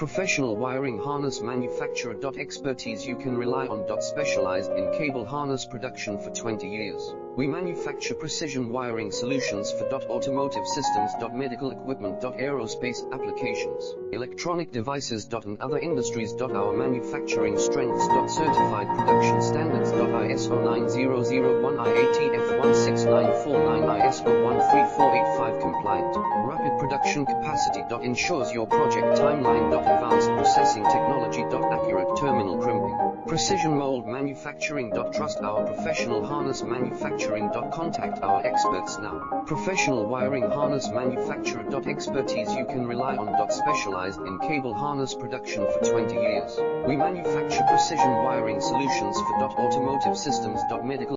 Professional wiring harness manufacturer. Expertise you can rely on. Specialized in cable harness production for 20 years. We manufacture precision wiring solutions for automotive systems, medical equipment, aerospace applications, electronic devices, and other industries. Our manufacturing strengths. Certified production standards. ISO 9001, IATF 16949, ISO 13485 compliant. Rapid production capacity. Ensures your project timeline. Advanced processing technology. Accurate terminal crimping. Precision mold manufacturing. Trust our professional harness manufacturing. Contact our experts now. Professional wiring harness manufacturer. Expertise you can rely on. Specialized in cable harness production for 20 years. We manufacture precision wiring solutions for automotive systems, medical